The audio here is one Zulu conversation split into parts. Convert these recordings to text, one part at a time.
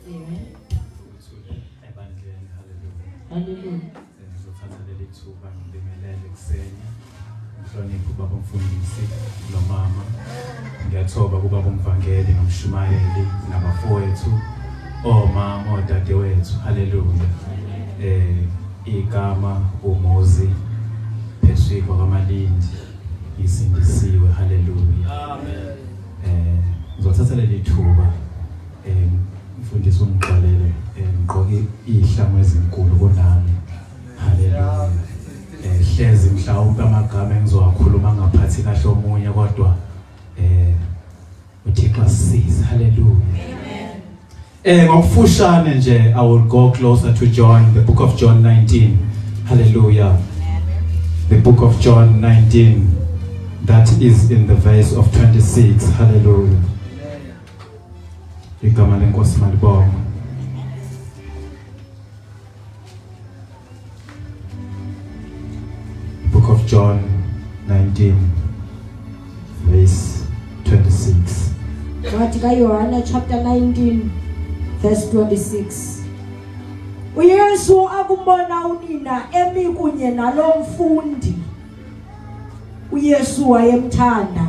Amen. Hallelujah. Ngizothatha leli thuba ngilemelele kuseni. Ngihloniphe ubaba umfundisi nomama. Ngiyathoba kubaba umvangeli nomshumayeli nabafowethu, omama, odadewethu. Hallelujah. Igama umuzi phezulu kwaMalindi isindisiwe. Hallelujah. Amen. Ngizothatha leli thuba mfundisi ungixolele ngqoke ihlangu ezinkulu kunami. Hallelujah. Hlezi mhlawumbe amagama engizowakhuluma ngaphathi kahle omunye kodwa uThixo asisize. Hallelujah. Amen. Ngokufushane nje I will go closer to John, the book of John 19. Hallelujah. The book of John 19, that is in the verse of 26. Hallelujah. Igama lenkosi malibonga. Book of John 19 verse 26. Wathi kaYohana chapter 19 verse 26. uYesu akumbona unina emi kunye nalomfundi. uYesu wayemthanda.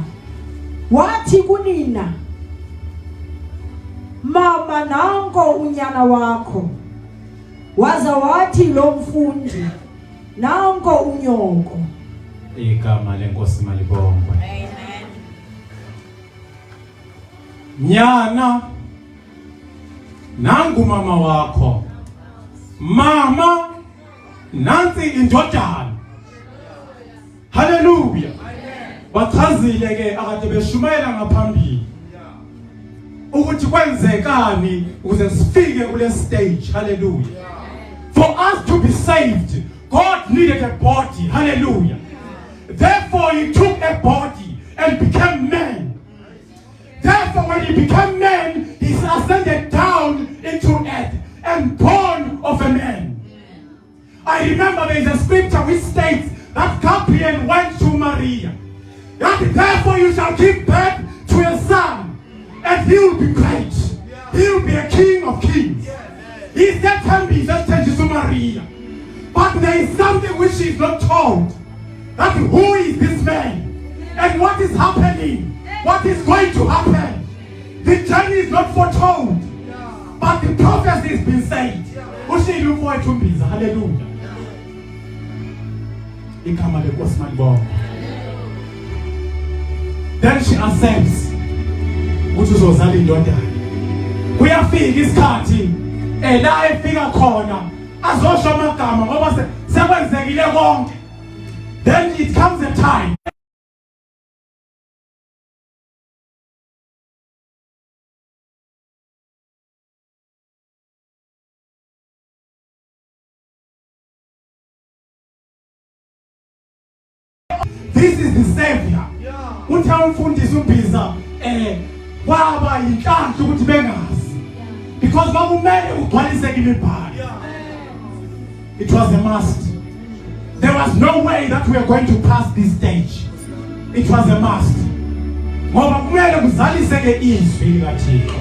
Wathi kunina, mama, nanko unyana wakho. Waza wathi lo mfundi, nanko uNyoko. Igama lenkosi malibonga. Amen. Nyana, nangu mama wakho. Mama, nansi indodana. Hallelujah. Bachazile ke akade beshumayela ngaphambili ukuthi kwenzekani ukuze sifike kule stage. Hallelujah. For us to be saved, God needed a body. Hallelujah. Therefore he took a body and became man. Therefore when he became man, he ascended down into earth and born of a man. I remember there is a scripture which states that Gabriel went to Maria, that therefore you shall give birth to a son, and he will be great. He will be a king of kings. He said to Maria, but there is something which she is not told, that who is this man and what is happening, what is going to happen. The journey is not foretold, but the prophecy has been said. Hallelujah. Then she accepts ukuthi uzozala indodana. Kuyafika isikhathi la efika khona azosho amagama ngoba sekwenzekile konke. Then it comes a time this is the savior. Uthi umfundisi ubhiza kwaba inhlanhla ukuthi bengazi because bakumele ugcwalise imibhalo. It was a must. There was no way that we are going to pass this stage. It was a must. Ngoba kumele kuzalise ke izwi likaThixo.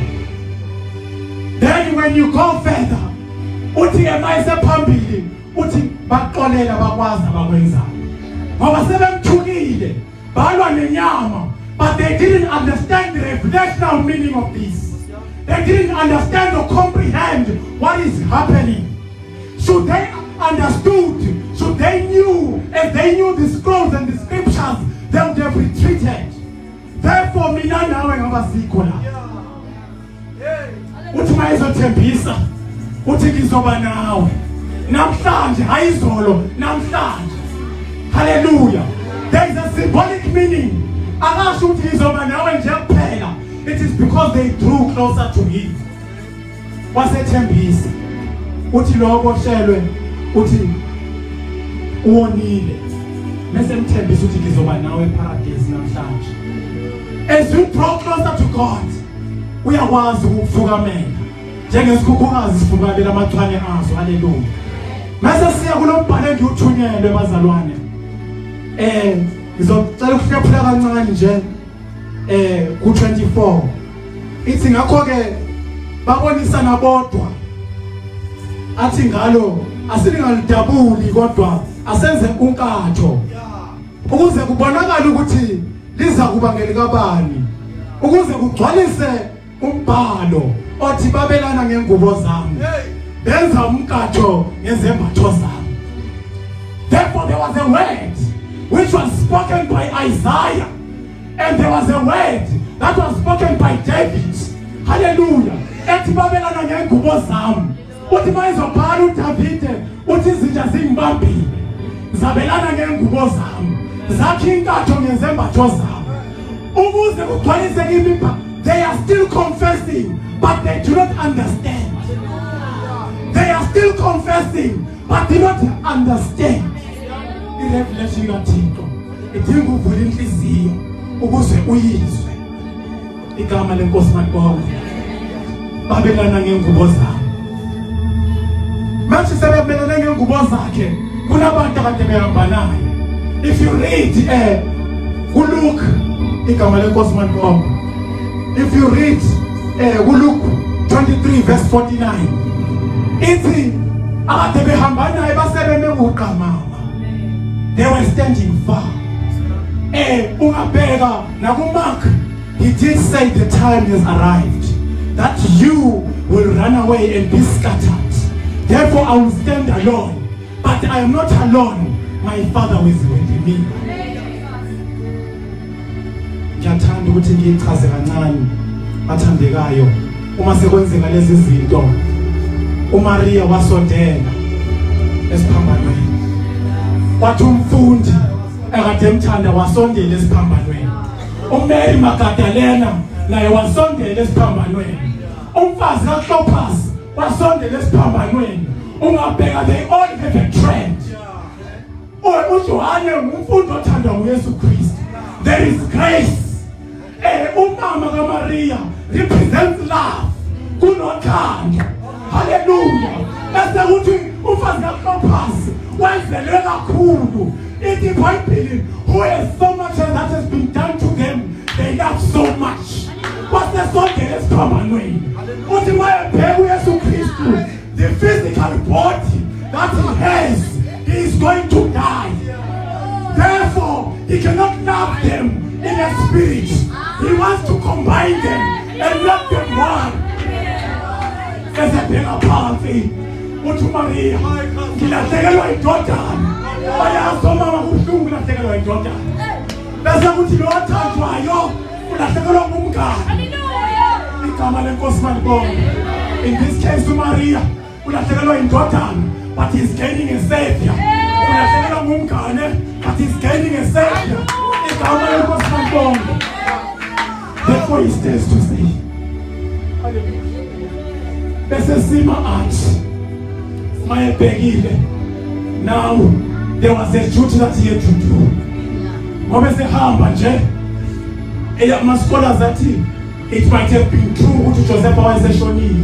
Then when you go further, uthi emayise phambili, uthi baqolela bakwazi abakwenzayo. Ngoba sebemthukile, balwa nenyama, but they didn't understand the revelational meaning of this. They didn't understand or comprehend what is happening. Should they understood, should they knew, if they knew the scrolls and the scriptures, they would have retreated. Therefore, mina nawe ngabasikho la. Uthi mayizothembisa, uthi ngizoba nawe. Namhlanje hayizolo, namhlanje. Hallelujah. There is a symbolic meaning. It is because they drew closer to him. Wasethembisa. Uthi lobo shelwe, uthi uwonile. Mase mthembisa uthi ngizoba nawe eparadise namhlanje. As you draw closer to God, uyakwazi ukufukamela. Njengesikhukhukazi sifukabela amathwane azo. Hallelujah. Mase siya kulombhalo engiwuthunyelwe bazalwane. Ngizocela ukufika kancane nje ku 24. Ithi ngakho ke babonisana bodwa athi ngalo asingalidabuli kodwa asenze unkatho ukuze kubonakala ukuthi liza kuba ngelikabani ukuze kugcwalise umbhalo othi babelana ngengubo zami benza umkatho ngezembatho zami. Therefore there was a word which was spoken by Isaiah, and there was a word that was spoken by David. Hallelujah. Ethi babelana ngengubo zami. Uthi mayizobhala uDavide uthi izinja zingibambile zabelana ngengubo zami zakhe inkatho ngezembatho zami ukuze kugcwaliseke imibhalo. They are still confessing but they do not understand. They are still confessing but do not understand. Irevelation kaThixo idinga uvula inhliziyo ukuze uyizwe igama lenkosi makubonga. Babelana ngengubo zami manje sebebelana ngengubo zakhe kunabantu akade behamba naye. If you read uLuke igama lenkosi makubonga, if you read uLuke 23 verse 49 ithi akade behamba naye basebeme uqamama. They were standing far. Ungabheka nakuMark, he did say the time has arrived that you will run away and be scattered. Therefore I will stand alone, but I am not alone. My Father is with me. Ngiyathanda ukuthi ngichaze kancane bathandekayo uma sekwenzeka lezi zinto. uMaria wasondela esiphambanweni. Wathi umfundi ekade emthanda wasondela esiphambanweni. uMary Magdalena naye wasondela esiphambanweni. Umfazi kaClopas wasondela esiphambanweni. Ungabheka they all have a trend. uJohane umfundi othandwa nguYesu Kristu. There is grace. Umama kaMaria represents love kunothando. Hallelujah. Bese uthi umfazi kaClopas wenzelwe kakhulu. Ithi iBhayibheli who has so much that has been done to them, they love so much. Wasesondela esiphambanweni. Uthi mayebheka uYesu Kristu, the physical body that he has, he is going to die. Therefore, he cannot love them in a spirit. He wants to combine them and make them one. As a bigger party, uthi Maria, ngilahlekelwa indodana. Bayasoma mabuhlungu ulahlekelwa indodana. Bese kuthi lo wathandwayo ulahlekelwa ngumngane. Igama lenkosi malibonga. In this case uMaria ulahlekelwa indodana, but he's gaining a savior. Ulahlekelwa ngumngane, but he's gaining a savior. Igama lenkosi malibonga. Therefore he stands to say, hallelujah. Bese sima athi mayebhekile. Now there was a duty that he had to do. Ngoba sehamba nje ama scholars athi it might have been true ukuthi Joseph wayeseshonile,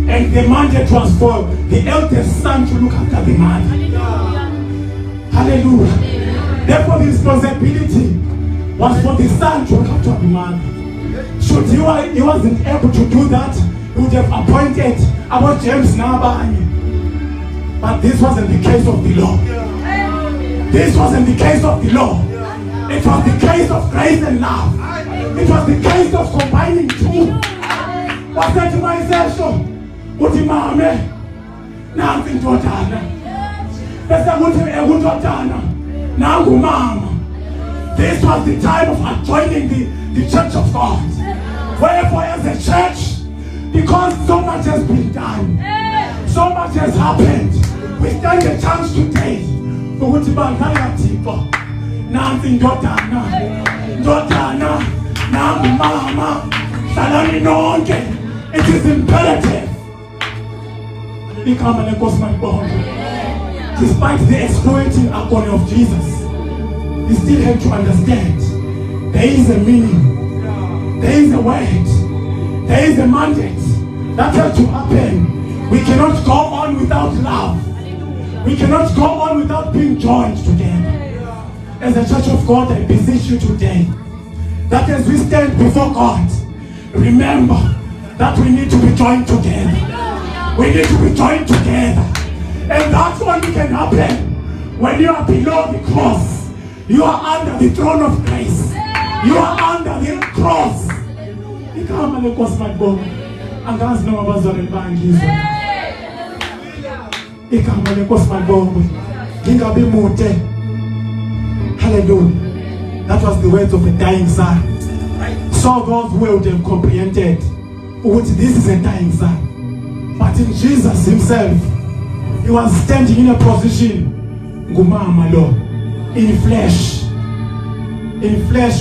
and the mandate was for the eldest son to look after the mother. Hallelujah. Therefore the responsibility was for the son to look after the mother. Should he wasn't able to do that, he would have appointed about James nabanye. But this wasn't the case of the law. This wasn't the case of the law. It was the case of grace and love. It was the case of combining two. What's that my session? Uthi mame nansi indodana. Bese kuthi ekundodana nangu mama. This was the time of adjoining the church of God. Wherefore as a church, because so much has been done, so much has happened, we stand a chance today ukuthi bangana Thixo nansi indodana nangu mama hlalani nonke. It is imperative. Igama lenkosi malibonga. Despite the exploiting agony of Jesus, you still have to understand there is a meaning, there is a word, there is a mandate that has to happen. We cannot go on without love. We cannot go on without being joined together. As a church of God, I beseech you today that as we stand before God, remember that we need to be joined together. We need to be joined together. And that's only can happen when you are below the cross. You are under the throne of grace. You are under the cross. Igama lenkosi malibonga. Angazi noma abazalwane bangizwa. Igama lenkosi malibonga. Ngingabi mude. Hallelujah. That was the words of a dying son. So those who would have comprehended what this is a dying son. But in Jesus himself, he was standing in a position ngumama lo, in flesh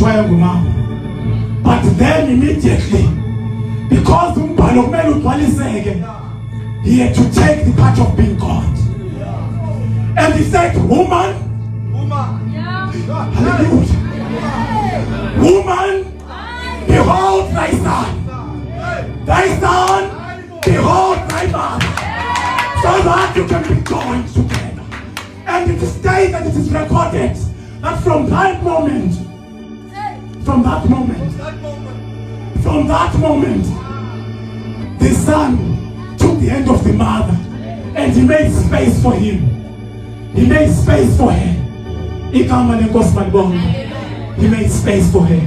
waya ngumama. But then immediately, because umbhalo kumele ugcwaliseke, he had to take the part of being God. And he said, woman, hallelujah, woman, behold thy son, behold thy mother, so that you can be joined together. And it is stated and it is recorded that from that moment, the son took the hand of the mother and he made space for him. He made space for her. He made space for her.